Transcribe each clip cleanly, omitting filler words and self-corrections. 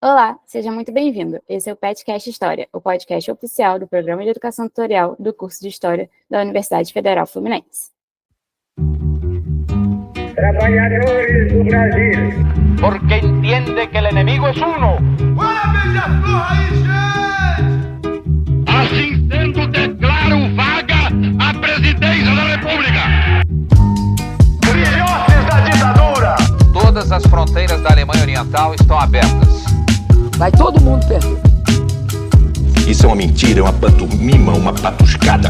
Olá, seja muito bem-vindo. Esse é o PetCast História, o podcast oficial do Programa de Educação Tutorial do curso de História da Universidade Federal Fluminense. Trabalhadores do Brasil, porque entiende que el enemigo es uno. Assim sendo, declaro vaga a presidência da República. Filhotes da ditadura! Todas as fronteiras da Alemanha Oriental estão abertas. Vai todo mundo perder. Isso é uma mentira, é uma pantomima, uma patuscada.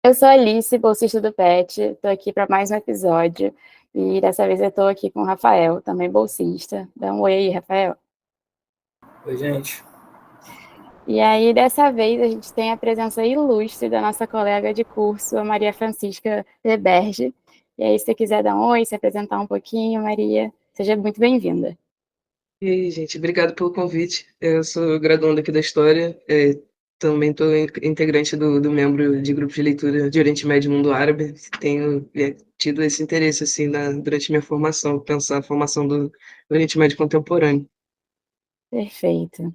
Eu sou a Alice, bolsista do PET, estou aqui para mais um episódio e dessa vez eu estou aqui com o Rafael, também bolsista. Dá um oi aí, Rafael. Oi, gente. E aí, dessa vez, a gente tem a presença ilustre da nossa colega de curso, a Maria Francisca Leberge. E aí, se você quiser dar um oi, se apresentar um pouquinho, Maria, seja muito bem-vinda. E aí, gente, obrigado pelo convite. Eu sou graduanda aqui da História, também estou integrante do membro de grupo de leitura de Oriente Médio e Mundo Árabe. Tenho tido esse interesse assim, durante minha formação, pensar a formação do Oriente Médio contemporâneo. Perfeito.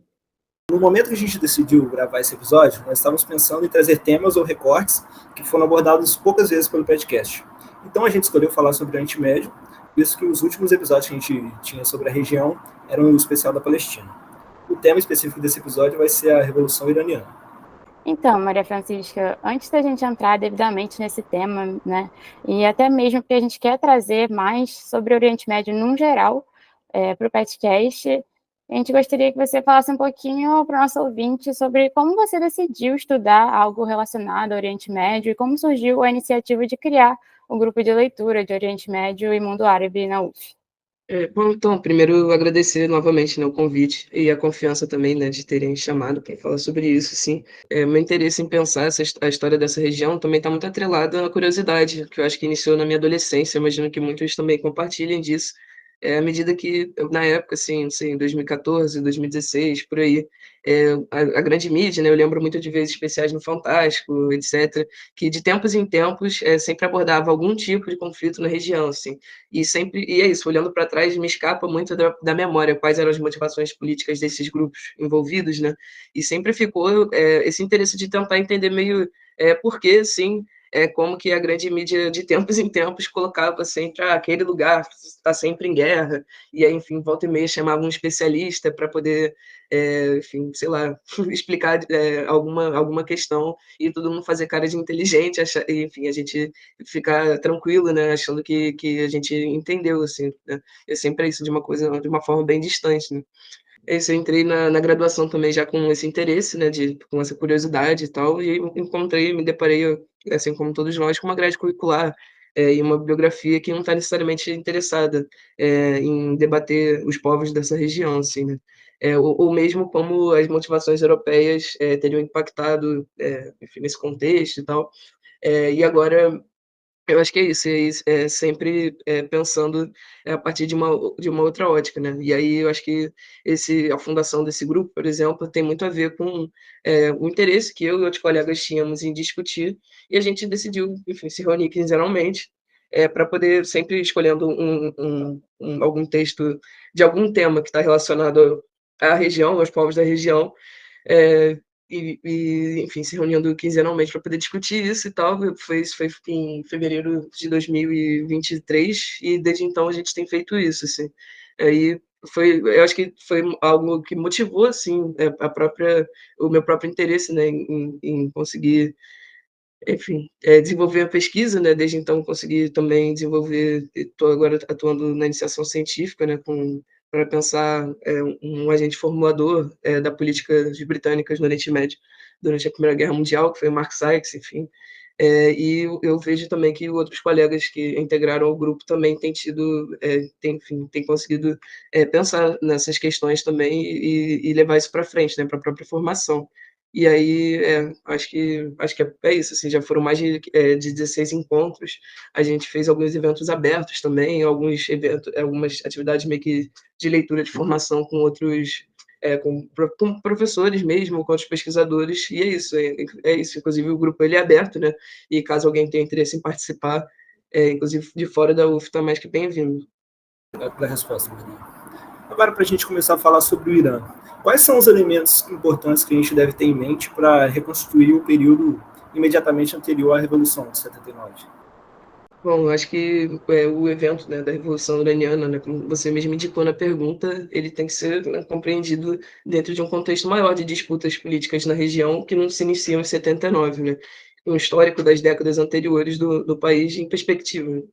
No momento que a gente decidiu gravar esse episódio, nós estávamos pensando em trazer temas ou recortes que foram abordados poucas vezes pelo podcast. Então a gente escolheu falar sobre o Oriente Médio, visto que os últimos episódios que a gente tinha sobre a região eram o especial da Palestina. O tema específico desse episódio vai ser a Revolução Iraniana. Então, Maria Francisca, antes da gente entrar devidamente nesse tema, né, e até mesmo porque a gente quer trazer mais sobre o Oriente Médio no geral para o podcast, a gente gostaria que você falasse um pouquinho para o nosso ouvinte sobre como você decidiu estudar algo relacionado ao Oriente Médio e como surgiu a iniciativa de criar um grupo de leitura de Oriente Médio e Mundo Árabe na UF. Bom, então, primeiro agradecer novamente, né, o convite e a confiança também, né, de terem chamado para falar sobre isso, sim. Meu interesse em pensar a história dessa região também está muito atrelado à curiosidade, que eu acho que iniciou na minha adolescência, eu imagino que muitos também compartilhem disso. À medida que, na época, assim, não sei, em 2014, 2016, por aí, a grande mídia, né, eu lembro muito de vezes especiais no Fantástico, etc., que de tempos em tempos sempre abordava algum tipo de conflito na região, assim, e é isso, olhando para trás, me escapa muito da memória quais eram as motivações políticas desses grupos envolvidos, né, e sempre ficou esse interesse de tentar entender meio por que, assim, como que a grande mídia de tempos em tempos colocava sempre aquele lugar está sempre em guerra, e aí, enfim, volta e meia chamava um especialista para poder, enfim, sei lá, explicar alguma questão, e todo mundo fazer cara de inteligente, enfim, a gente ficar tranquilo, né, achando que a gente entendeu, assim, né? É sempre isso, de uma forma bem distante, né? Eu entrei na graduação também já com esse interesse, né, com essa curiosidade e tal, e me deparei, assim como todos nós, com uma grade curricular e uma bibliografia que não está necessariamente interessada em debater os povos dessa região, assim, né? Ou mesmo como as motivações europeias teriam impactado, enfim, nesse contexto e tal. E agora eu acho que é isso, sempre pensando a partir de uma outra ótica, né. E aí eu acho que a fundação desse grupo, por exemplo, tem muito a ver com, o interesse que eu e outros colegas tínhamos em discutir, e a gente decidiu, enfim, se reunir quinzenalmente, pra poder sempre escolhendo algum texto de algum tema que está relacionado à região, aos povos da região, eh, enfim, se reunindo quinzenalmente para poder discutir isso e tal. Isso foi em fevereiro de 2023, e desde então a gente tem feito isso, assim. Aí eu acho que foi algo que motivou, assim, o meu próprio interesse, né, em conseguir, enfim, desenvolver a pesquisa, né, desde então consegui também desenvolver, estou agora atuando na iniciação científica, né, para pensar um agente formulador da política britânicas no Oriente Médio durante a Primeira Guerra Mundial, que foi o Mark Sykes, enfim. E eu vejo também que outros colegas que integraram o grupo também têm conseguido pensar nessas questões também e levar isso para frente, né, para a própria formação. E aí, acho que é isso, assim, já foram mais de 16 encontros. A gente fez alguns eventos abertos também, algumas atividades meio que de leitura de formação com outros, com professores mesmo, com outros pesquisadores, e é isso. Inclusive o grupo ele é aberto, né, e caso alguém tenha interesse em participar, inclusive de fora da UF, está mais que bem-vindo. Obrigado pela resposta, Maria. agora, para a gente começar a falar sobre o Irã, quais são os elementos importantes que a gente deve ter em mente para reconstruir o período imediatamente anterior à Revolução de 79? Bom, eu acho que o evento, né, da Revolução Iraniana, né, como você mesmo indicou na pergunta, ele tem que ser, né, compreendido dentro de um contexto maior de disputas políticas na região que não se iniciam em 79, né? Um histórico das décadas anteriores do país em perspectiva, né?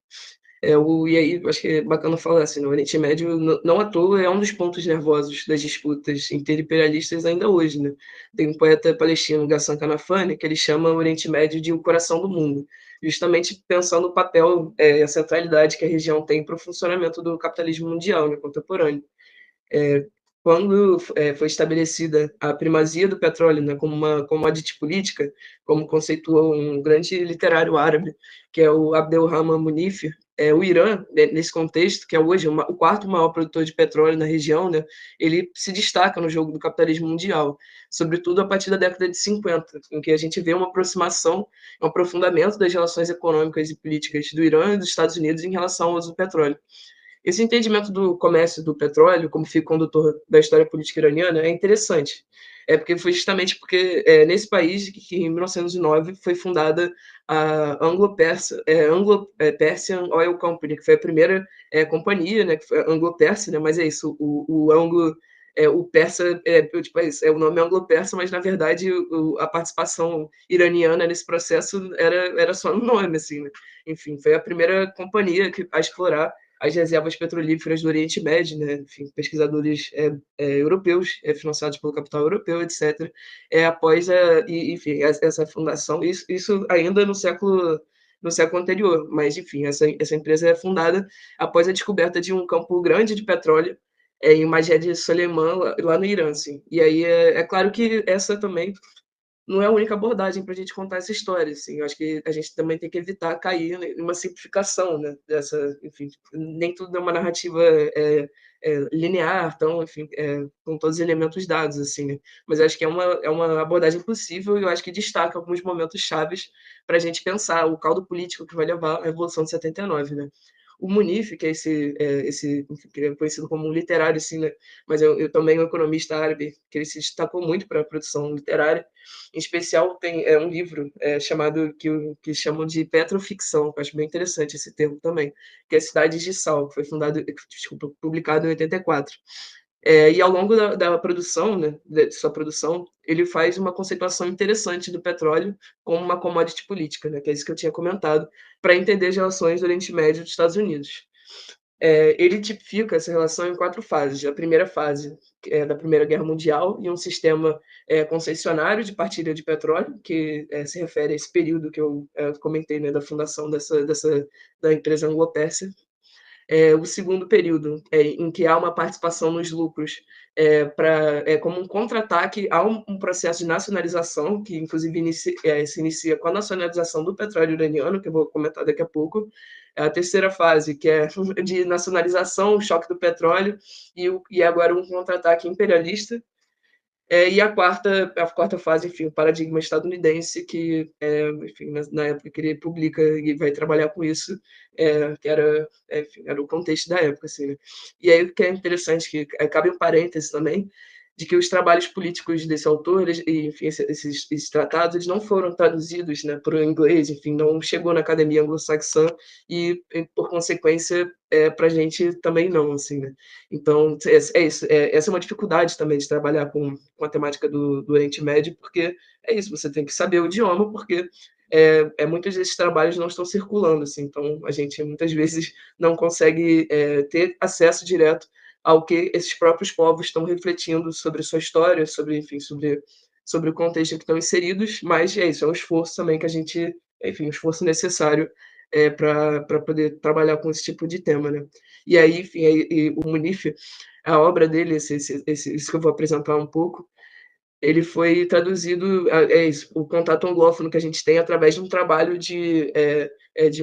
E aí, eu acho que é bacana falar assim, no Oriente Médio, não à toa, é um dos pontos nervosos das disputas interimperialistas ainda hoje, né? Tem um poeta palestino, Ghassan Kanafani, que ele chama o Oriente Médio de o coração do mundo, justamente pensando o papel e a centralidade que a região tem para o funcionamento do capitalismo mundial, né, contemporâneo. É, quando foi estabelecida a primazia do petróleo, né, como uma commodity política, como conceituou um grande literário árabe, que é o Abdelrahman Munif, o Irã, né, nesse contexto, que é hoje o quarto maior produtor de petróleo na região, né, ele se destaca no jogo do capitalismo mundial, sobretudo a partir da década de 50, em que a gente vê uma aproximação, um aprofundamento das relações econômicas e políticas do Irã e dos Estados Unidos em relação ao uso do petróleo. Esse entendimento do comércio do petróleo como fio condutor da história política iraniana é interessante. Porque foi justamente porque nesse país que em 1909 foi fundada a Anglo-Persian Oil Company, que foi a primeira companhia, né, que foi Anglo-Persa, né, mas é isso, o Anglo, o persa, tipo, o nome é Anglo-Persa, mas na verdade a participação iraniana nesse processo era só no nome, assim, né? Enfim, foi a primeira companhia a explorar as reservas petrolíferas do Oriente Médio, né? Enfim, pesquisadores europeus, financiados pelo capital europeu, etc., após enfim, essa fundação, isso ainda no século anterior, mas, enfim, essa empresa é fundada após a descoberta de um campo grande de petróleo em Majed Soleiman, lá no Irã, assim. E aí é claro que essa também não é a única abordagem para a gente contar essa história, assim. Eu acho que a gente também tem que evitar cair em uma simplificação, né, dessa, enfim, nem tudo é uma narrativa linear, então, enfim, com todos os elementos dados, assim, né? Mas eu acho que é uma abordagem possível e eu acho que destaca alguns momentos chaves para a gente pensar o caldo político que vai levar à Revolução de 79, né? O Munif, que é esse que é conhecido como um literário, assim, né? Mas eu também um economista árabe, que ele se destacou muito para a produção literária. Em especial, tem um livro chamado, que chamam de petroficção, que eu acho bem interessante esse termo também, que é Cidades de Sal, que foi publicado em 84. E ao longo da produção, né, de sua produção, ele faz uma conceituação interessante do petróleo como uma commodity política, né, que é isso que eu tinha comentado, para entender as relações do Oriente Médio e dos Estados Unidos. Ele tipifica essa relação em 4 fases. A primeira fase é da Primeira Guerra Mundial e um sistema concessionário de partilha de petróleo, que se refere a esse período que eu comentei, né, da fundação da empresa Anglo-Pérsia. O segundo período, em que há uma participação nos lucros como um contra-ataque a um processo de nacionalização, que inclusive se inicia com a nacionalização do petróleo iraniano, que eu vou comentar daqui a pouco. A terceira fase, que é de nacionalização, choque do petróleo, e agora um contra-ataque imperialista. E a quarta fase, enfim, o paradigma estadunidense, que, enfim, na época que ele publica e vai trabalhar com isso, que enfim, era o contexto da época, assim, né? E aí o que é interessante, que cabe um parêntese também, de que os trabalhos políticos desse autor, enfim, esses tratados, eles não foram traduzidos, né, para o inglês, enfim, não chegou na academia anglo-saxã e, por consequência, para a gente também não, assim, né? Então, isso. Essa é uma dificuldade também de trabalhar com a temática do Oriente Médio, porque é isso, você tem que saber o idioma, porque muitos desses trabalhos não estão circulando, assim, então a gente muitas vezes não consegue ter acesso direto ao que esses próprios povos estão refletindo sobre sua história, enfim, sobre o contexto em que estão inseridos, mas é isso, é um esforço também que a gente, enfim, um esforço necessário para poder trabalhar com esse tipo de tema, né? E aí, enfim, o Munif, a obra dele, isso que eu vou apresentar um pouco, ele foi traduzido, isso, o contato anglófono que a gente tem através de um trabalho de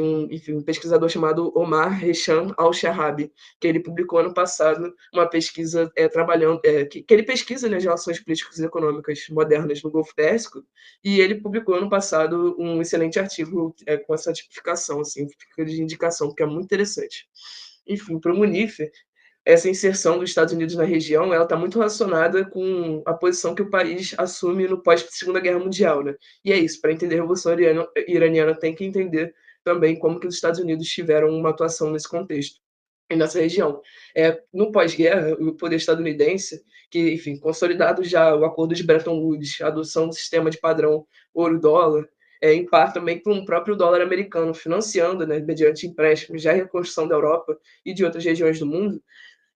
um pesquisador chamado Omar Hesham Al-Shahabi, que ele publicou ano passado uma pesquisa trabalhando, que ele pesquisa, né, as relações políticas e econômicas modernas no Golfo Pérsico, e ele publicou ano passado um excelente artigo com essa tipificação, assim, de indicação, que é muito interessante. Enfim, para o Munif, essa inserção dos Estados Unidos na região, ela está muito relacionada com a posição que o país assume no pós-Segunda Guerra Mundial, né? E é isso, para entender a Revolução Iraniana tem que entender também como que os Estados Unidos tiveram uma atuação nesse contexto e nessa região. No pós-guerra, o poder estadunidense, que, enfim, consolidado já o acordo de Bretton Woods, a adoção do sistema de padrão ouro-dólar, em parte também com o próprio dólar americano financiando, né, mediante empréstimos, já a reconstrução da Europa e de outras regiões do mundo,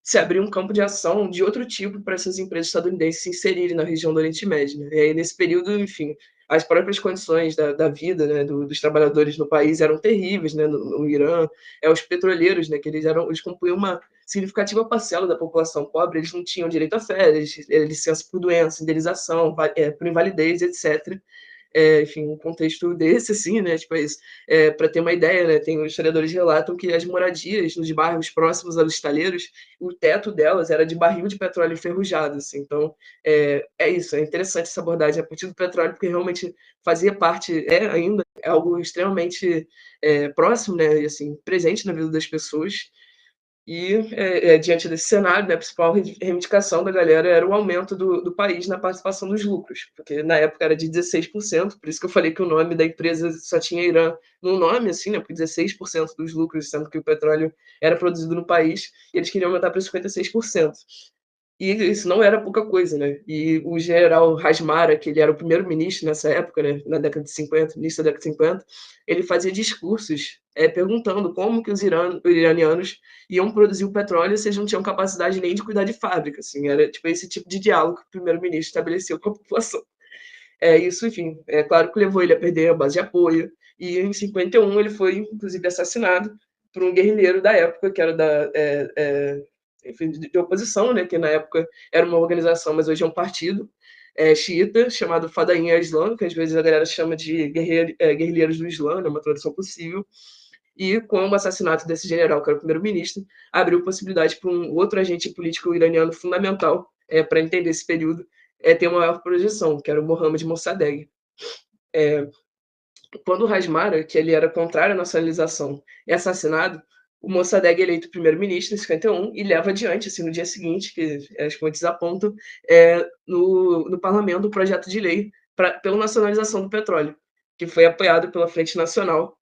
se abrir um campo de ação de outro tipo para essas empresas estadunidenses se inserirem na região do Oriente Médio. Né? E aí, nesse período, enfim, as próprias condições da vida, né, dos trabalhadores no país eram terríveis, né, no Irã. Os petroleiros, né, que eles compunham uma significativa parcela da população pobre, eles não tinham direito a férias, licença por doença, indenização, por invalidez, etc. Enfim, um contexto desse, assim, né? Tipo, para ter uma ideia, né? Tem os historiadores relatam que as moradias nos bairros próximos aos estaleiros, o teto delas era de barril de petróleo enferrujado, assim. Então, isso, é interessante essa abordagem a partir do petróleo, porque realmente fazia parte, ainda algo extremamente próximo, né? E, assim, presente na vida das pessoas. E, diante desse cenário, né, a principal reivindicação da galera era o aumento do país na participação dos lucros, porque na época era de 16%, por isso que eu falei que o nome da empresa só tinha Irã no nome, assim, né, porque 16% dos lucros, sendo que o petróleo era produzido no país, e eles queriam aumentar para 56%. E isso não era pouca coisa, né? E o general Hasmara, que ele era o primeiro-ministro nessa época, né, na década de 50, início da década de 50, ele fazia discursos perguntando como que os iranianos iam produzir o petróleo se eles não tinham capacidade nem de cuidar de fábrica, assim, era tipo esse tipo de diálogo que o primeiro-ministro estabeleceu com a população. Isso, enfim, é claro que levou ele a perder a base de apoio, e em 51 ele foi, inclusive, assassinado por um guerrilheiro da época, que era enfim, de oposição, né, que na época era uma organização, mas hoje é um partido xiita, chamado Fadain al-Islam, que às vezes a galera chama de guerrilheiros do Islã, né, uma tradução possível. E com o assassinato desse general, que era o primeiro-ministro, abriu possibilidade para um outro agente político iraniano fundamental para entender esse período, ter uma maior projeção, que era o Mohammad Mossadegh. Quando o Hasmara, que ele era contrário à nacionalização, é assassinado, o Mossadegh é eleito primeiro-ministro em 51 e leva adiante, assim, no dia seguinte, que as fontes apontam, no parlamento o projeto de lei pela nacionalização do petróleo, que foi apoiado pela Frente Nacional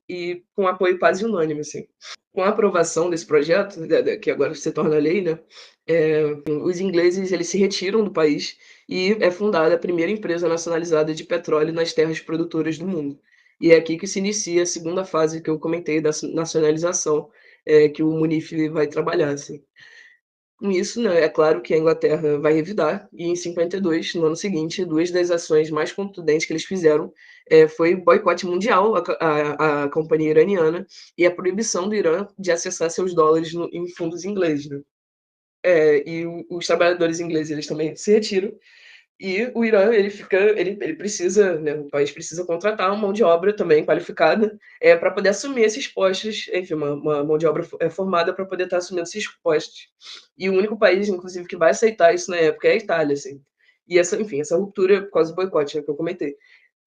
e com apoio quase unânime. Assim. Com a aprovação desse projeto, que agora se torna lei, né, os ingleses eles se retiram do país e é fundada a primeira empresa nacionalizada de petróleo nas terras produtoras do mundo. E é aqui que se inicia a segunda fase que eu comentei da nacionalização, que o Munif vai trabalhar. Assim. Com isso, né, é claro que a Inglaterra vai revidar, e em 52, no ano seguinte, duas das ações mais contundentes que eles fizeram foi o boicote mundial à companhia iraniana e a proibição do Irã de acessar seus dólares em fundos ingleses. Né? E os trabalhadores ingleses eles também se retiram, e o Irã ele precisa, né, o país precisa contratar uma mão de obra também qualificada para poder assumir esses postos, enfim, uma mão de obra formada para poder estar assumindo esses postos. E o único país, inclusive, que vai aceitar isso na época é a Itália, assim. E essa ruptura por causa do boicote, né, que eu comentei.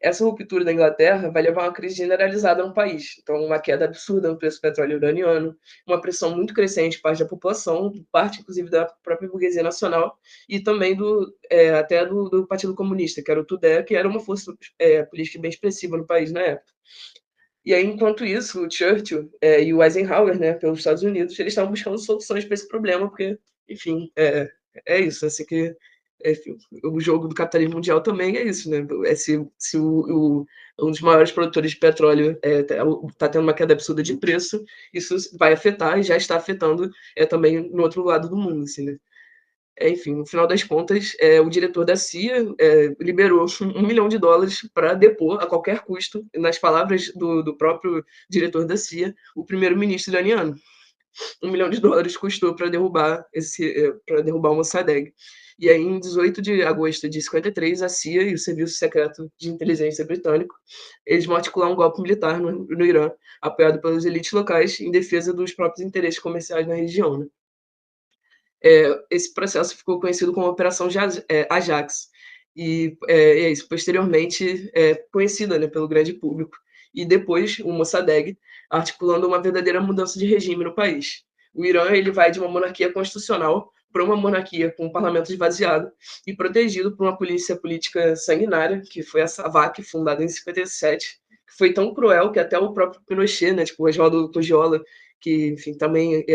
Essa ruptura da Inglaterra vai levar a uma crise generalizada no país. Então, uma queda absurda no preço do petróleo iraniano, uma pressão muito crescente por parte da população, parte, inclusive, da própria burguesia nacional, e também até do Partido Comunista, que era o Tudeh, que era uma força política bem expressiva no país na época. E aí, enquanto isso, o Churchill e o Eisenhower, né, pelos Estados Unidos, eles estavam buscando soluções para esse problema, porque, enfim, é isso, assim que o jogo do capitalismo mundial também é isso, né? Se um dos maiores produtores de petróleo está tendo uma queda absurda de preço, isso vai afetar e já está afetando também no outro lado do mundo, assim, né? Enfim, no final das contas, o diretor da CIA liberou $1 milhão para depor a qualquer custo, nas palavras do próprio diretor da CIA, o primeiro-ministro iraniano. $1 milhão custou para derrubar o Mossadegh. E aí, em 18 de agosto de 53, a CIA e o Serviço Secreto de Inteligência Britânico, eles vão articular um golpe militar no Irã, apoiado pelas elites locais, em defesa dos próprios interesses comerciais na região. Né? Esse processo ficou conhecido como Operação Ajax, e é isso, posteriormente conhecida, né, pelo grande público. E depois, o Mossadegh, articulando uma verdadeira mudança de regime no país. O Irã ele vai de uma monarquia constitucional para uma monarquia com um parlamento esvaziado e protegido por uma polícia política sanguinária, que foi a SAVAK, fundada em 57, que foi tão cruel que até o próprio Pinochet, né, tipo o Oswaldo Cogiola, que, enfim, também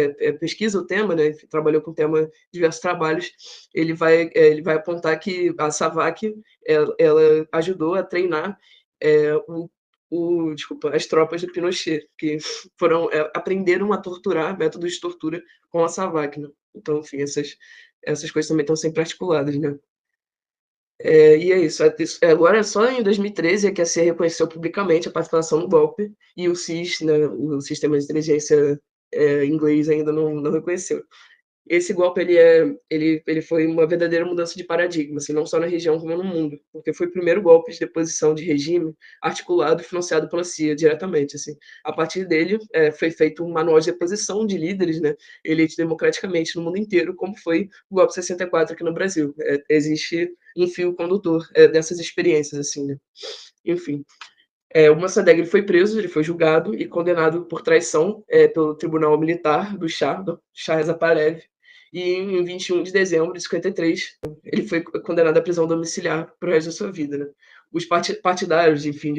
pesquisa o tema, né, trabalhou com o tema em diversos trabalhos, ele vai apontar que a SAVAK ela ajudou a treinar as tropas do Pinochet, que aprenderam a torturar, métodos de tortura com a SAVAK, né? Então, enfim, essas coisas também estão sempre articuladas, né? E é isso. Agora, só em 2013 é que a CIA reconheceu publicamente a participação no golpe e o SIS, né, o Sistema de Inteligência inglês, ainda não reconheceu. Esse golpe ele foi uma verdadeira mudança de paradigma, assim, não só na região como no mundo, porque foi o primeiro golpe de deposição de regime articulado e financiado pela CIA diretamente. Assim. A partir dele foi feito um manual de deposição de líderes, né, eleitos democraticamente no mundo inteiro, como foi o golpe 64 aqui no Brasil. Existe um fio condutor dessas experiências, assim, né? Enfim. O Mossadegh foi preso, ele foi julgado e condenado por traição pelo Tribunal Militar do Shah Reza Pahlavi, e em 21 de dezembro de 53 ele foi condenado à prisão domiciliar para o resto da sua vida. Né? Os partidários, enfim,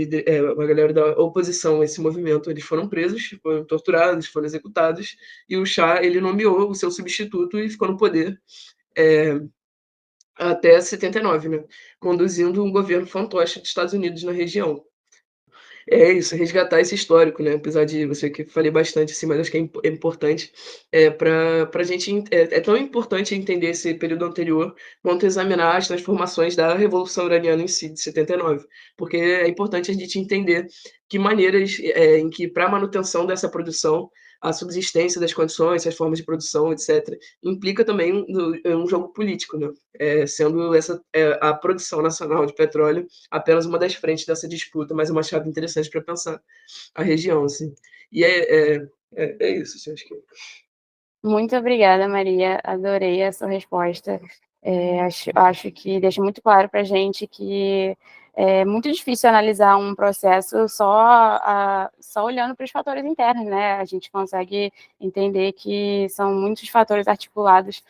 a galera da oposição a esse movimento, eles foram presos, foram torturados, foram executados, e o Shah ele nomeou o seu substituto e ficou no poder até 79, né? Conduzindo um governo fantoche dos Estados Unidos na região. É isso, resgatar esse histórico, né? Apesar de você que falei bastante assim, mas acho que é importante para a gente. É tão importante entender esse período anterior quanto examinar as transformações da Revolução Iraniana em si, de 79, porque é importante a gente entender que maneiras em que, para a manutenção dessa produção, a subsistência das condições, as formas de produção, etc., implica também um jogo político, né? Sendo a produção nacional de petróleo apenas uma das frentes dessa disputa, mas é uma chave interessante para pensar a região, assim. E é isso, assim, acho que... Muito obrigada, Maria. Adorei a sua resposta. Acho que deixa muito claro para a gente que é muito difícil analisar um processo só olhando para os fatores internos, né? A gente consegue entender que são muitos fatores articulados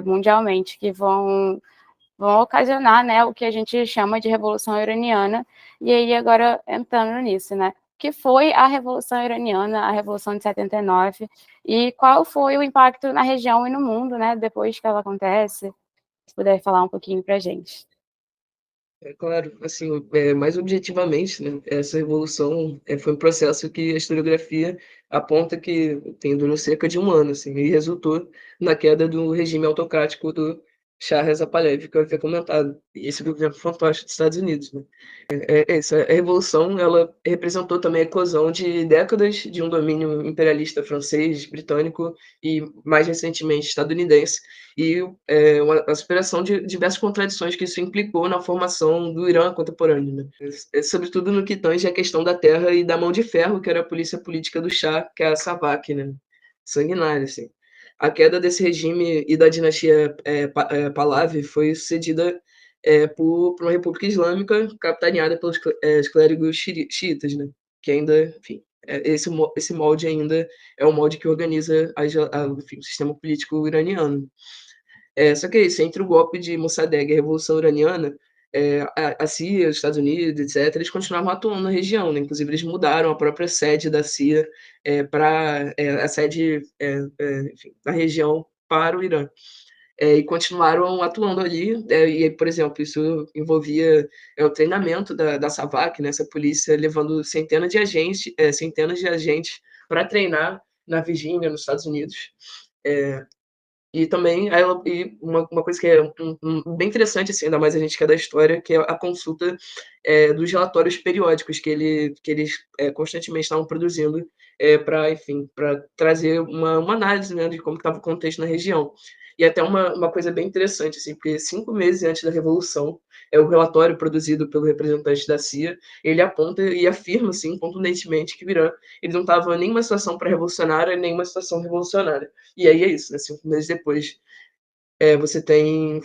mundialmente que vão ocasionar, né, o que a gente chama de Revolução Iraniana. E aí, agora, entrando nisso, né? O que foi a Revolução Iraniana, a Revolução de 79, e qual foi o impacto na região e no mundo, né, depois que ela acontece? Se puder falar um pouquinho para a gente. Claro, assim, mais objetivamente, né, essa revolução foi um processo que a historiografia aponta que durou cerca de um ano, assim, e resultou na queda do regime autocrático do Shah Reza Pahlavi, que eu havia comentado, e esse governo fantástico dos Estados Unidos, né. Essa revolução, ela representou também a eclosão de décadas de um domínio imperialista francês, britânico e, mais recentemente, estadunidense, e a superação de diversas contradições que isso implicou na formação do Irã contemporâneo, né? Sobretudo no que tange a questão da terra e da mão de ferro, que era a polícia política do Shah, que é a SAVAK, né? Sanguinária, assim. A queda desse regime e da dinastia Pahlavi foi sucedida por uma república islâmica capitaneada pelos clérigos xiitas, né? Que ainda, enfim, esse molde ainda é o molde que organiza enfim, o sistema político iraniano. Só que é isso, entre o golpe de Mossadegh e a Revolução Iraniana, a CIA, os Estados Unidos, etc., eles continuavam atuando na região, né? Inclusive eles mudaram a própria sede da CIA para a sede enfim, da região para o Irã. E continuaram atuando ali, e, por exemplo, isso envolvia o treinamento da SAVAK, né, essa polícia, levando centenas de agentes para treinar na Virgínia, nos Estados Unidos. E também uma coisa que é bem interessante, assim, ainda mais a gente que é da história, que é a consulta dos relatórios periódicos que eles constantemente estavam produzindo para trazer uma análise, né, de como estava o contexto na região. E até uma coisa bem interessante, assim, porque 5 meses antes da Revolução, o relatório produzido pelo representante da CIA, ele aponta e afirma, assim, contundentemente, que o Irã ele não estava nem em uma situação pré-revolucionária, nem em uma situação revolucionária. E aí é isso, né? 5 meses depois, você tem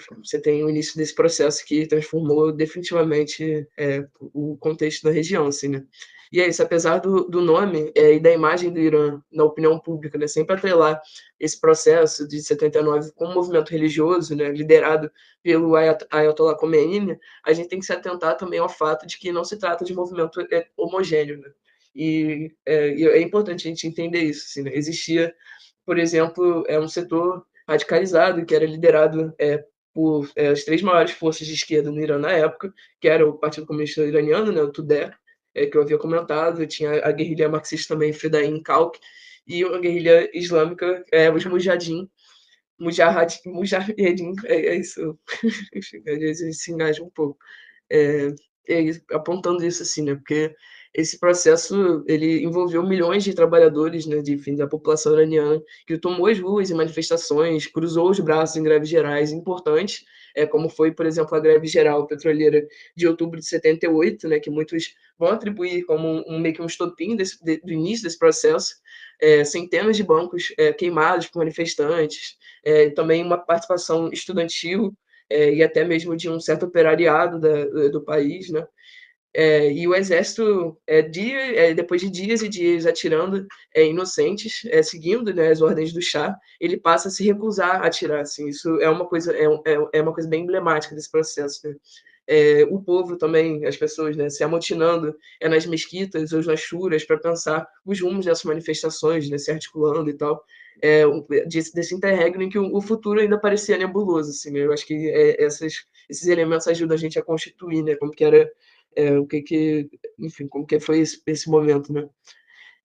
o início desse processo que transformou definitivamente o contexto da região, assim, né? E é isso, apesar do nome e da imagem do Irã na opinião pública, né, sempre atrelar esse processo de 79 com um movimento religioso, né, liderado pelo Ayatollah Khomeini, a gente tem que se atentar também ao fato de que não se trata de movimento homogêneo, né? E é importante a gente entender isso. Assim, né? Existia, por exemplo, um setor radicalizado que era liderado por as três maiores forças de esquerda no Irã na época, que era o Partido Comunista Iraniano, né, o TUDE, que eu havia comentado, tinha a guerrilha marxista também, Fedain Kalk, e a guerrilha islâmica, os Mujahedin, é isso, às vezes se engaja um pouco, apontando isso assim, né, porque esse processo ele envolveu milhões de trabalhadores, né, da população iraniana, que tomou as ruas em manifestações, cruzou os braços em greves gerais importantes, como foi, por exemplo, a greve geral petroleira de outubro de 78, né, que muitos vão atribuir como meio que um estopim do início desse processo, centenas de bancos queimados por manifestantes, também uma participação estudantil e até mesmo de um certo operariado do país, né? E o exército, depois de dias e dias atirando inocentes, seguindo, né, as ordens do Shah, ele passa a se recusar a atirar. Assim, isso é uma coisa bem emblemática desse processo. Né? O povo também, as pessoas, né, se amotinando nas mesquitas ou nas shuras para pensar os rumos dessas manifestações, né, se articulando e tal. Desse interregno em que o futuro ainda parecia nebuloso. Assim, né? Eu acho que esses elementos ajudam a gente a constituir, né, como que era enfim, como que foi esse momento, né?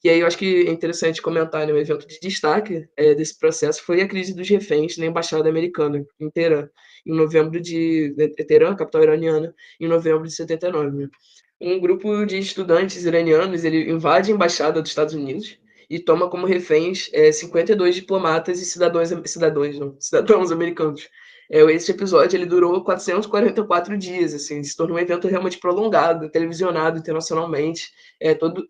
E aí eu acho que é interessante comentar, né, um evento de destaque desse processo foi a crise dos reféns na embaixada americana em Teherã, Teherã, capital iraniana, em novembro de 79. Né? Um grupo de estudantes iranianos ele invade a embaixada dos Estados Unidos e toma como reféns 52 diplomatas e cidadãos americanos. Esse episódio ele durou 444 dias, assim, se tornou um evento realmente prolongado, televisionado internacionalmente,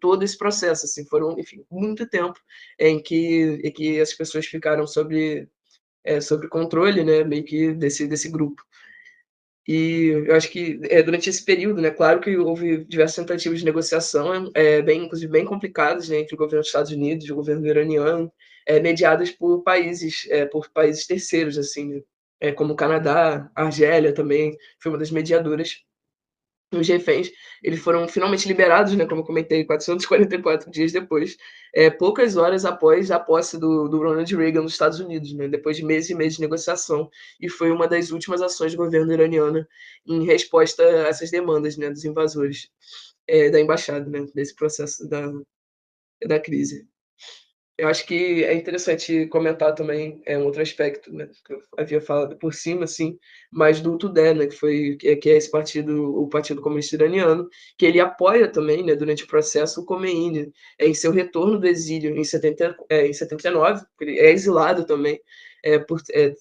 todo esse processo, assim, foram, enfim, muito tempo em que as pessoas ficaram sob controle, né, meio que desse grupo. E eu acho que durante esse período, né, claro que houve diversas tentativas de negociação, inclusive bem complicadas, né, entre o governo dos Estados Unidos e o governo iraniano, mediadas por países terceiros, assim, como o Canadá, a Argélia também foi uma das mediadoras. Os reféns eles foram finalmente liberados, né, como eu comentei, 444 dias depois, poucas horas após a posse do Ronald Reagan nos Estados Unidos, né, depois de meses e meses de negociação, e foi uma das últimas ações do governo iraniano em resposta a essas demandas, né, dos invasores da embaixada, né, desse processo da crise. Eu acho que é interessante comentar também um outro aspecto, né, que eu havia falado por cima, assim, mas do TUDE, né, que é esse partido, o Partido Comunista Iraniano, que ele apoia também, né, durante o processo, o Khomeini, em seu retorno do exílio em 79, ele é exilado também,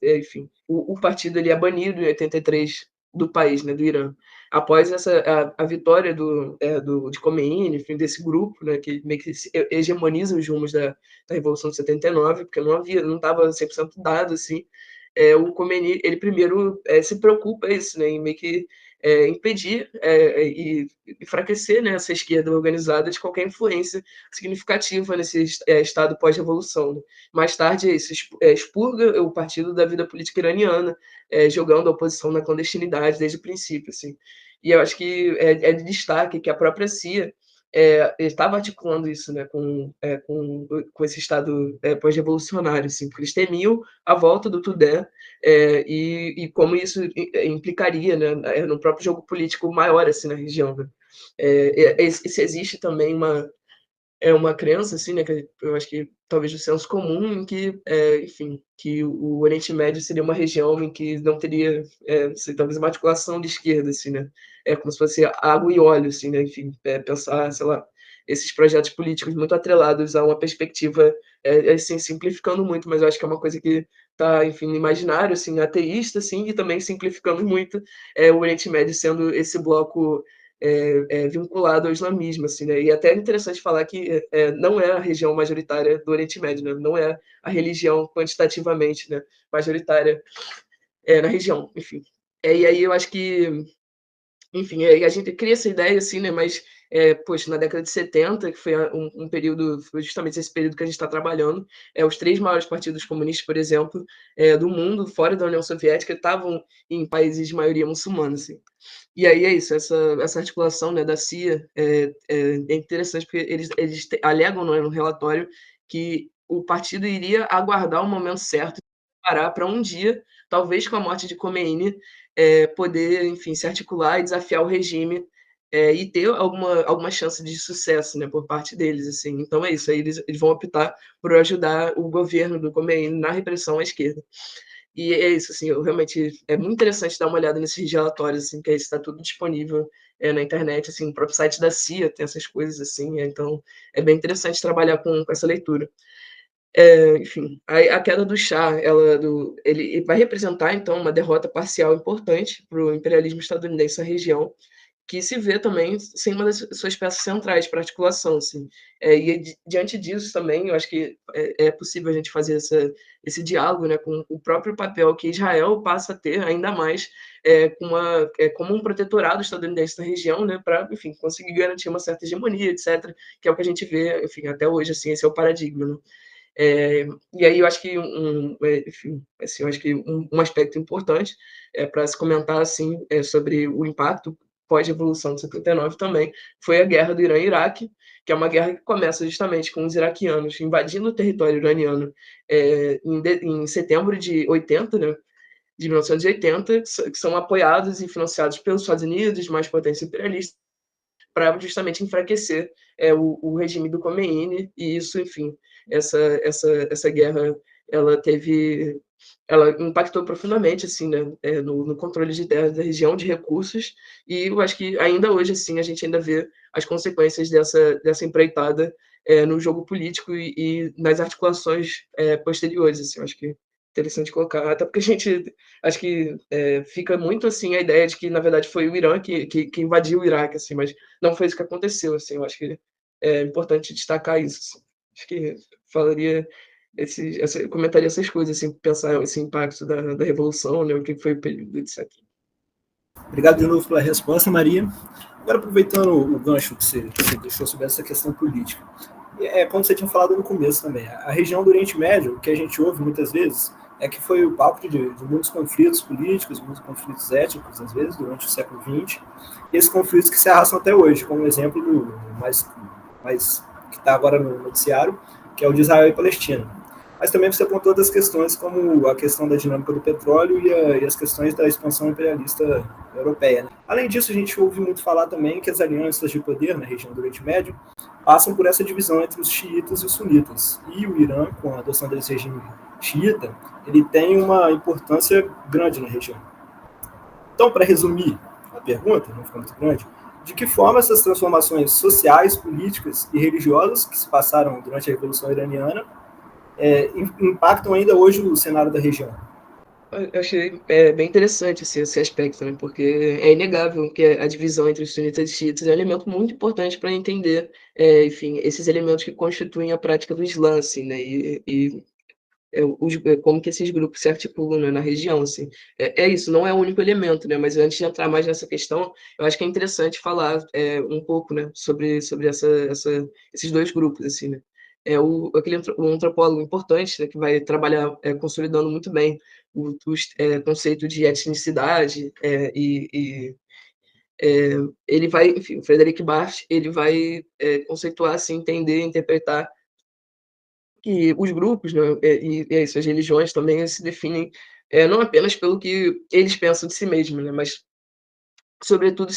enfim, o partido ele é banido em 83 do país, né, do Irã. Após a vitória de Khomeini, enfim, desse grupo, né, que meio que hegemoniza os rumos da Revolução de 79, porque não estava 100% dado, assim, o Khomeini, ele primeiro se preocupa isso, né, em meio que impedir e enfraquecer, né, essa esquerda organizada de qualquer influência significativa nesse estado pós-revolução. Né. Mais tarde, expurga o partido da vida política iraniana, jogando a oposição na clandestinidade desde o princípio. Assim. E eu acho que é de destaque que a própria CIA estava articulando isso, né, com esse Estado pós-revolucionário, assim, porque eles temiam a volta do TUDE e como isso implicaria, né, no próprio jogo político maior assim, na região. Né. Existe também uma crença, assim, né, que eu acho que talvez o senso comum em que, enfim, que o Oriente Médio seria uma região em que não teria, talvez uma articulação de esquerda, assim, né, como se fosse água e óleo, assim, né, enfim, pensar, sei lá, esses projetos políticos muito atrelados a uma perspectiva, assim, simplificando muito, mas eu acho que é uma coisa que está, enfim, no imaginário, assim, ateísta, assim, e também simplificando muito, o Oriente Médio sendo esse bloco vinculado ao islamismo, assim, né? E até é interessante falar que não é a região majoritária do Oriente Médio, né? Não é a religião quantitativamente, né, majoritária na região, enfim. E aí eu acho que, enfim, a gente cria essa ideia, assim, né? Mas poxa, na década de 70, que foi um período, foi justamente esse período que a gente está trabalhando, os 3 maiores partidos comunistas, por exemplo, do mundo, fora da União Soviética, estavam em países de maioria muçulmana, assim. E aí é isso, essa articulação, né, da CIA é interessante, porque eles alegam, né, no relatório que o partido iria aguardar o momento certo parar para um dia, talvez com a morte de Khomeini, poder, enfim, se articular e desafiar o regime, e ter alguma chance de sucesso, né, por parte deles, assim. Então é isso, aí eles vão optar por ajudar o governo do Khomeini na repressão à esquerda. E é isso, assim, eu realmente é muito interessante dar uma olhada nesses relatórios, assim, que aí está tudo disponível na internet, assim, o próprio site da CIA tem essas coisas, assim, então é bem interessante trabalhar com essa leitura. Enfim, a queda do Shah, ele vai representar, então, uma derrota parcial importante para o imperialismo estadunidense na região, que se vê também sem uma das suas peças centrais para articulação, assim. Diante disso também, eu acho que é possível a gente fazer esse diálogo, né, com o próprio papel que Israel passa a ter ainda mais como um protetorado estadunidense na região, né, para, enfim, conseguir garantir uma certa hegemonia, etc., que é o que a gente vê, enfim, até hoje, assim, esse é o paradigma, né? E aí eu acho que enfim, assim, eu acho que um aspecto importante para se comentar assim sobre o impacto pós-revolução de 79 também foi a guerra do Irã e Iraque, que é uma guerra que começa justamente com os iraquianos invadindo o território iraniano em setembro de 80, né, de 1980, que são apoiados e financiados pelos Estados Unidos, mais potência imperialista, para justamente enfraquecer o regime do Khomeini, e isso, enfim, essa guerra, ela impactou profundamente, assim, né, no controle de terras da região, de recursos, e eu acho que ainda hoje, assim, a gente ainda vê as consequências dessa empreitada no jogo político e nas articulações posteriores, assim, eu acho que interessante colocar, até porque a gente acho que fica muito assim a ideia de que na verdade foi o Irã que invadiu o Iraque, assim, mas não foi isso que aconteceu, assim, eu acho que é importante destacar isso, assim. Acho que falaria comentaria essas coisas, assim, pensar esse impacto da revolução, né, o que foi o período, etc. Obrigado de novo pela resposta, Maria. Agora, aproveitando o gancho que você deixou sobre essa questão política, como você tinha falado no começo também, a região do Oriente Médio, o que a gente ouve muitas vezes, é que foi o palco de muitos conflitos políticos, muitos conflitos étnicos, às vezes, durante o século XX, e esses conflitos que se arrastam até hoje, como o exemplo do mais que está agora no noticiário, que é o de Israel e Palestina. Mas também você apontou outras questões, como a questão da dinâmica do petróleo e as questões da expansão imperialista europeia, né? Além disso, a gente ouve muito falar também que as alianças de poder na região do Oriente Médio passam por essa divisão entre os xiitas e os sunitas. E o Irã, com a adoção desse regime xiita, ele tem uma importância grande na região. Então, para resumir a pergunta, não ficar muito grande, de que forma essas transformações sociais, políticas e religiosas que se passaram durante a Revolução Iraniana impactam ainda hoje o cenário da região? Eu achei bem interessante esse aspecto, né? Porque é inegável que a divisão entre os sunitas e xiitas é um elemento muito importante para entender, enfim, esses elementos que constituem a prática do Islã, assim, né? Como que esses grupos se articulam, né, na região, assim. Isso, não é o único elemento, né? Mas antes de entrar mais nessa questão, eu acho que é interessante falar um pouco, né, sobre esses dois grupos, assim, né? Aquele antropólogo importante, né, que vai trabalhar consolidando muito bem o conceito de etnicidade ele vai, enfim, o Frederic Barthes, ele vai conceituar, assim, entender, interpretar que os grupos, né, as religiões também se definem não apenas pelo que eles pensam de si mesmos, né, mas sobretudo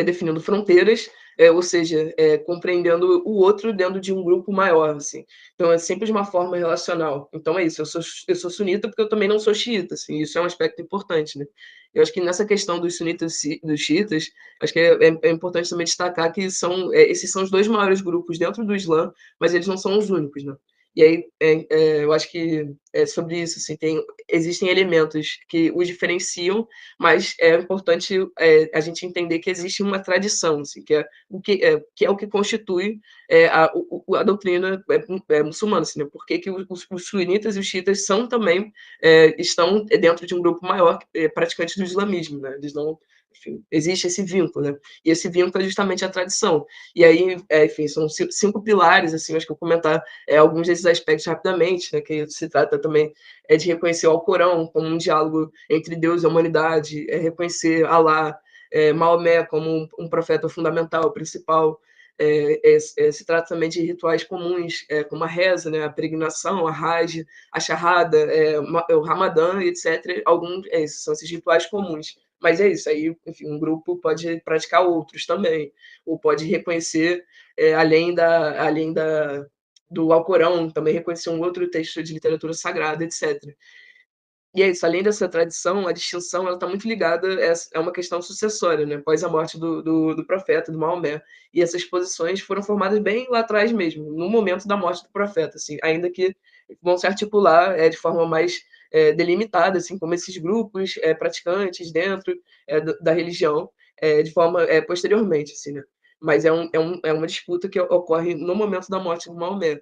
definindo fronteiras, ou seja, compreendendo o outro dentro de um grupo maior, assim. Então é sempre de uma forma relacional. Então é isso, eu sou sunita porque eu também não sou xiita, assim, isso é um aspecto importante, né. Eu acho que nessa questão dos sunitas e dos xiitas, acho que é importante também destacar que esses são os 2 maiores grupos dentro do Islã, mas eles não são os únicos, né. E aí, eu acho que sobre isso, assim, existem elementos que os diferenciam, mas é importante a gente entender que existe uma tradição, assim, que é o que constitui a doutrina muçulmana, assim, né? Porque que os sunitas e os xiitas são também estão dentro de um grupo maior praticantes do islamismo, né? Eles não, enfim, existe esse vínculo, né? E esse vínculo é justamente a tradição. E aí, enfim, são 5 pilares, assim, acho que eu vou comentar alguns desses aspectos rapidamente, né? Que se trata também de reconhecer o Alcorão como um diálogo entre Deus e a humanidade, reconhecer Alá, Maomé como um profeta fundamental, principal. Se trata também de rituais comuns, como a reza, né, a peregrinação, a Hajj, a Shahada, o Ramadã, etc. Alguns são esses rituais comuns. Mas é isso, aí, enfim, um grupo pode praticar outros também, ou pode reconhecer, além do Alcorão, também reconhecer um outro texto de literatura sagrada, etc. E é isso, além dessa tradição, a distinção está muito ligada a uma questão sucessória, né? Após a morte do profeta, do Maomé. E essas posições foram formadas bem lá atrás mesmo, no momento da morte do profeta, assim, ainda que vão se articular de forma mais delimitada, assim, como esses grupos praticantes dentro da religião, de forma posteriormente, assim, né? Mas é uma disputa que ocorre no momento da morte do Maomé.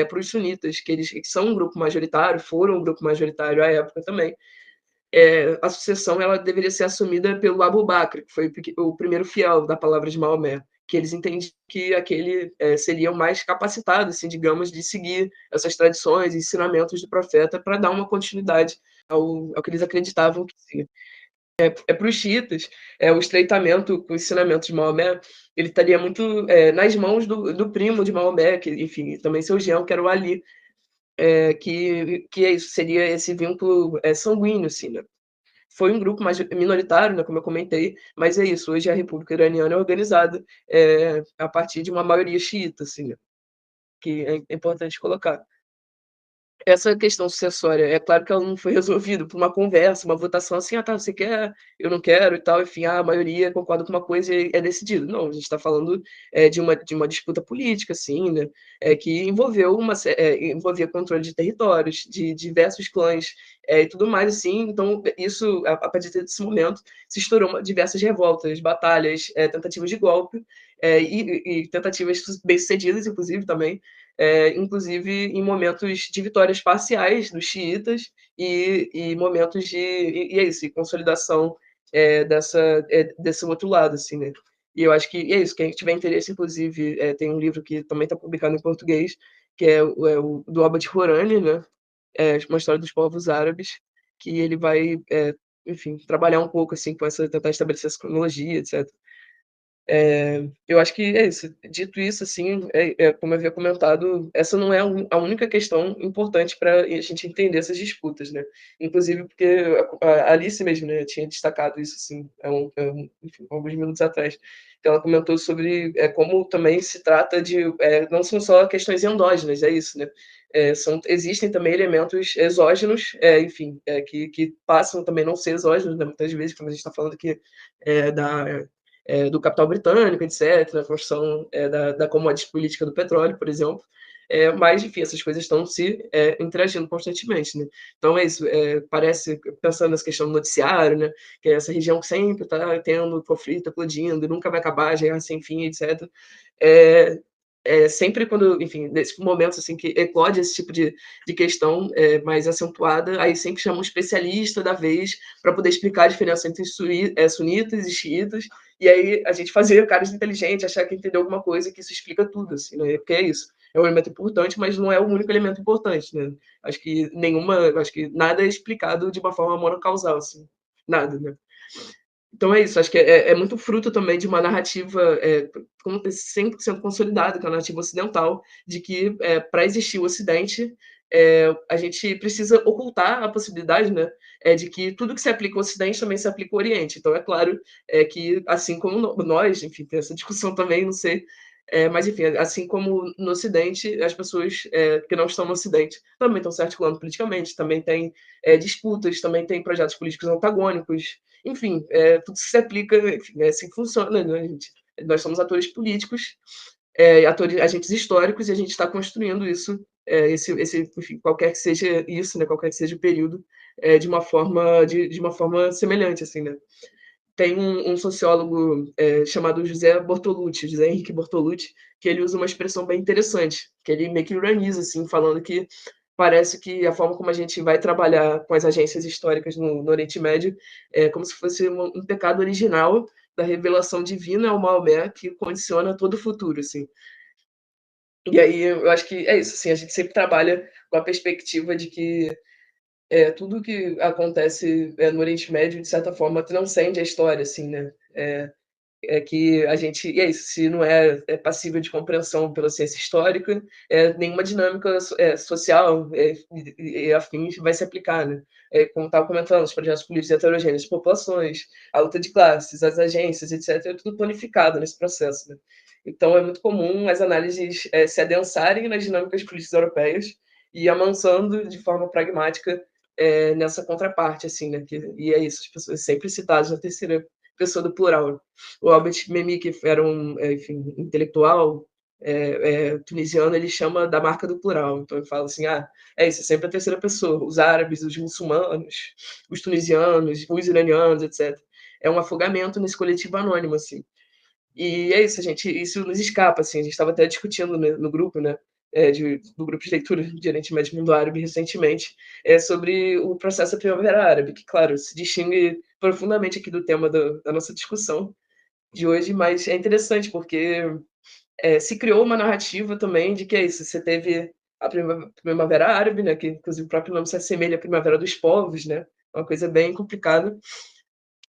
Para os sunitas, que são um grupo majoritário, foram um grupo majoritário à época também, a sucessão ela deveria ser assumida pelo Abu Bakr, que foi o primeiro fiel da palavra de Maomé, que eles entendiam que aquele seria o mais capacitado, assim, digamos, de seguir essas tradições e ensinamentos do profeta para dar uma continuidade ao que eles acreditavam que seria. Para os xiitas, o estreitamento com o ensinamento de Maomé, ele estaria muito nas mãos do primo de Maomé, que, enfim, também seu genro, que era o Ali, que é isso, seria esse vínculo sanguíneo, assim, né? Foi um grupo mais minoritário, né, como eu comentei, mas é isso, hoje a República Iraniana é organizada a partir de uma maioria xiita, assim, né? Que é importante colocar. Essa questão sucessória, é claro que ela não foi resolvida por uma conversa, uma votação assim: "Ah, tá, você quer, eu não quero", e tal, enfim, a maioria concorda com uma coisa e é decidido. Não, a gente está falando, de uma disputa política, assim, né, que envolvia controle de territórios, de diversos clãs, e tudo mais, assim. Então, isso, a partir desse momento, se estourou diversas revoltas, batalhas, tentativas de golpe, e tentativas bem-sucedidas, inclusive, também, inclusive em momentos de vitórias parciais dos xiitas e momentos e é isso, e consolidação desse outro lado, assim, né? E eu acho que é isso, quem tiver interesse, inclusive, tem um livro que também está publicado em português, que é o do Abd Horani, né? Uma história dos povos árabes, que ele vai, enfim, trabalhar um pouco assim com tentar estabelecer essa cronologia, etc. Eu acho que é isso. Dito isso, assim, como eu havia comentado, essa não é a única questão importante para a gente entender essas disputas, né? Inclusive porque a Alice mesmo, né, tinha destacado isso, assim, enfim, alguns minutos atrás, que ela comentou sobre como também se trata de não são só questões endógenas, é isso, né? Existem também elementos exógenos, enfim, que passam também a não ser exógenos, né? Muitas vezes, quando a gente está falando aqui do capital britânico, etc., a construção da commodity política do petróleo, por exemplo. Mas, enfim, essas coisas estão se interagindo constantemente, né? Então é isso, parece, pensando nessa questão do noticiário, né, que essa região sempre está tendo conflito, eclodindo, nunca vai acabar, guerra sem fim, etc. Sempre quando, enfim, nesses momentos assim, que eclode esse tipo de questão mais acentuada, aí sempre chama um especialista da vez para poder explicar a diferença entre sunitas e xiitas, e aí a gente fazer caras inteligentes, achar que entendeu alguma coisa, que isso explica tudo, assim, né? Porque é isso. É um elemento importante, mas não é o único elemento importante, né? Acho que nada é explicado de uma forma monocausal, assim. Nada, né? Então é isso, acho que é muito fruto também de uma narrativa 100% consolidada, que é a narrativa ocidental, de que para existir o Ocidente, a gente precisa ocultar a possibilidade, né, de que tudo que se aplica ao Ocidente também se aplica ao Oriente. Então é claro que, assim como nós, enfim, tem essa discussão também, não sei, mas enfim, assim como no Ocidente, as pessoas que não estão no Ocidente também estão se articulando politicamente, também tem disputas, também tem projetos políticos antagônicos, enfim, tudo se aplica, enfim, é assim que funciona, né, gente? Nós somos atores políticos, agentes históricos, e a gente está construindo isso enfim, qualquer que seja isso, né, qualquer que seja o período, de uma forma semelhante, assim, né. Tem um sociólogo chamado José Henrique Bortolucci, que ele usa uma expressão bem interessante, que ele meio que ironiza, assim, falando que parece que a forma como a gente vai trabalhar com as agências históricas no Oriente Médio é como se fosse um pecado original da revelação divina ao Maomé que condiciona todo o futuro, assim. E aí eu acho que é isso, assim, a gente sempre trabalha com a perspectiva de que tudo que acontece no Oriente Médio, de certa forma, transcende a história, assim, né? Que a gente. E é isso, se não é passível de compreensão pela ciência histórica, nenhuma dinâmica social e afins vai se aplicar, né? Como estava comentando, os projetos políticos heterogêneos de populações, a luta de classes, as agências, etc., é tudo planificado nesse processo, né? Então, é muito comum as análises se adensarem nas dinâmicas políticas europeias e ir amansando de forma pragmática nessa contraparte, assim, né? E é isso, as pessoas sempre citadas na terceira pessoa do plural. O Albert Memmi, que era enfim, intelectual tunisiano, ele chama da marca do plural. Então ele fala assim, é isso, é sempre a terceira pessoa. Os árabes, os muçulmanos, os tunisianos, os iranianos, etc. É um afogamento nesse coletivo anônimo, assim. E é isso, isso nos escapa, assim, a gente estava até discutindo no grupo, né, do grupo de leitura de Oriente Médio e Mundo Árabe recentemente, sobre o processo da Primavera Árabe, que, claro, se distingue profundamente aqui do tema da nossa discussão de hoje, mas é interessante porque se criou uma narrativa também de que é isso, você teve a Primavera Árabe, né, que inclusive o próprio nome se assemelha à Primavera dos Povos, né, uma coisa bem complicada,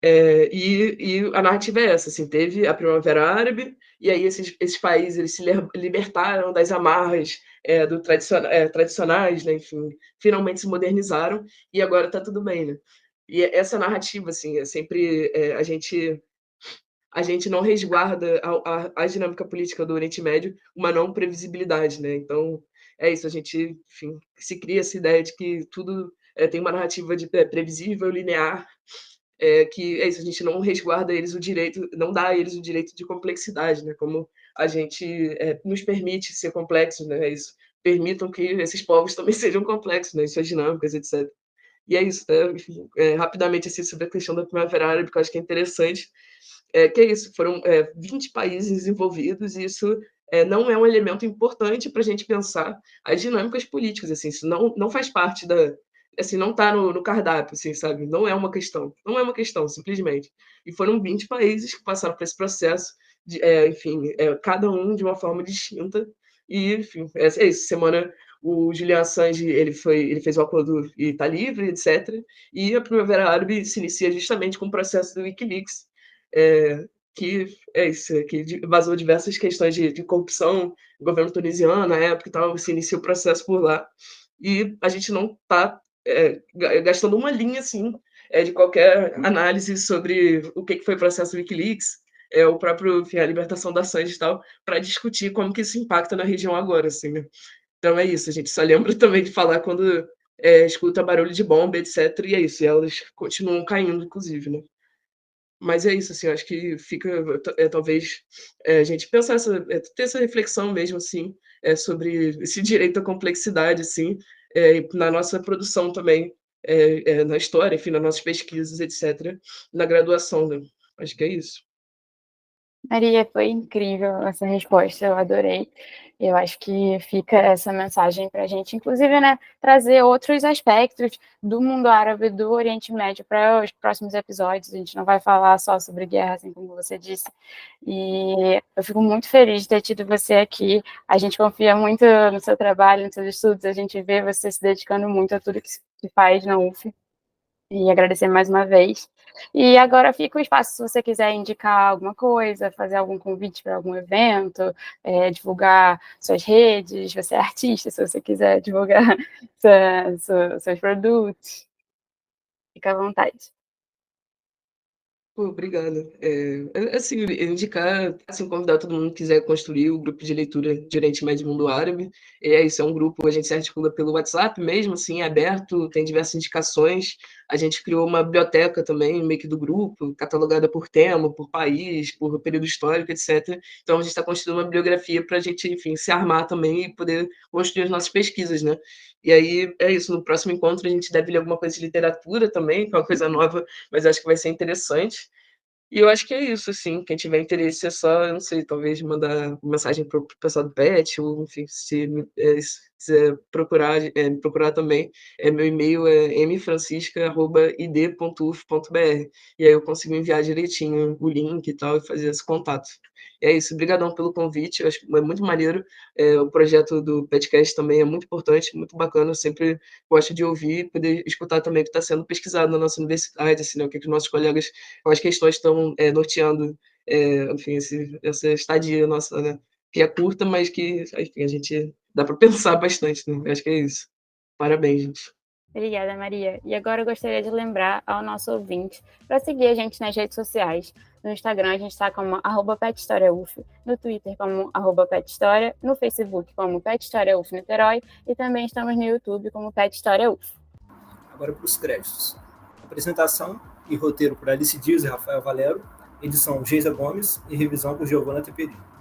e a narrativa é essa, assim, teve a Primavera Árabe, e aí esses países eles se libertaram das amarras tradicionais, né, enfim, finalmente se modernizaram, e agora está tudo bem, né? E essa narrativa, assim, é sempre a gente não resguarda a dinâmica política do Oriente Médio uma não previsibilidade, né? Então, é isso, a gente, enfim, se cria essa ideia de que tudo tem uma narrativa previsível, linear, que é isso, a gente não resguarda eles o direito, não dá a eles o direito de complexidade, né? Como a gente nos permite ser complexos, né? É isso. Permitam que esses povos também sejam complexos, né? Em suas dinâmicas, etc. E é isso, né? Enfim, rapidamente assim, sobre a questão da Primavera Árabe, que eu acho que é interessante, que é isso, foram 20 países envolvidos, e isso não é um elemento importante para a gente pensar as dinâmicas políticas, assim, isso não faz parte assim, não está no cardápio, assim, sabe? Não é uma questão, simplesmente. E foram 20 países que passaram por esse processo, enfim, cada um de uma forma distinta, e, enfim, é isso, semana o Julian Assange, ele fez o acordo e está livre, etc. E a Primavera Árabe se inicia justamente com o processo do Wikileaks, que é isso, que vazou diversas questões de corrupção, o governo tunisiano na época e tal, se inicia o processo por lá, e a gente não está gastando uma linha, assim, de qualquer análise sobre o que foi o processo Wikileaks, o próprio, enfim, a libertação da Assange e tal, para discutir como que isso impacta na região agora, assim, né? Então é isso, a gente só lembra também de falar quando escuta barulho de bomba, etc, e é isso, e elas continuam caindo, inclusive, né? Mas é isso, assim, eu acho que fica, talvez, a gente pensar ter essa reflexão mesmo, assim, sobre esse direito à complexidade, assim, na nossa produção também, na história, enfim, nas nossas pesquisas, etc., na graduação, né? Acho que é isso. Maria, foi incrível essa resposta, eu adorei. Eu acho que fica essa mensagem para a gente, inclusive, né, trazer outros aspectos do mundo árabe, do Oriente Médio para os próximos episódios. A gente não vai falar só sobre guerra, assim como você disse. E eu fico muito feliz de ter tido você aqui. A gente confia muito no seu trabalho, nos seus estudos. A gente vê você se dedicando muito a tudo que se faz na UF. E agradecer mais uma vez. E agora fica o espaço, se você quiser indicar alguma coisa, fazer algum convite para algum evento, divulgar suas redes, você é artista, se você quiser divulgar seus produtos, fica à vontade. Pô, obrigado. Assim, indicar, assim, convidar todo mundo que quiser construir o grupo de leitura de Oriente Médio e Mundo Árabe. Isso, é um grupo, a gente se articula pelo WhatsApp mesmo, assim, é aberto, tem diversas indicações. A gente criou uma biblioteca também, meio que do grupo, catalogada por tema, por país, por período histórico, etc. Então, a gente está construindo uma bibliografia para a gente, enfim, se armar também e poder construir as nossas pesquisas, né? E aí, é isso, no próximo encontro a gente deve ler alguma coisa de literatura também, que é uma coisa nova, mas acho que vai ser interessante. E eu acho que é isso, assim, quem tiver interesse é só, eu não sei, talvez mandar mensagem pro pessoal do PET, ou enfim, se quiser procurar, me procurar também, meu e-mail é mfrancisca@id.uf.br, e aí eu consigo enviar direitinho o link e tal, e fazer esse contato. É isso, obrigadão pelo convite, eu acho que é muito maneiro, o projeto do podcast também é muito importante, muito bacana, eu sempre gosto de ouvir e poder escutar também o que está sendo pesquisado na nossa universidade, assim, né, o que os nossos colegas, as questões estão norteando, enfim, essa estadia nossa, né, que é curta, mas que, enfim, a gente dá para pensar bastante, né? Eu acho que é isso. Parabéns, gente. Obrigada, Maria. E agora eu gostaria de lembrar ao nosso ouvinte para seguir a gente nas redes sociais. No Instagram a gente está como @PetHistoriaUF, no Twitter como @PetHistoria, no Facebook como PetHistoriaUF Niterói e também estamos no YouTube como PetHistoriaUF. Agora para os créditos. Apresentação e roteiro por Alice Dias e Rafael Valero, edição Geisa Gomes e revisão por Giovana Teperini.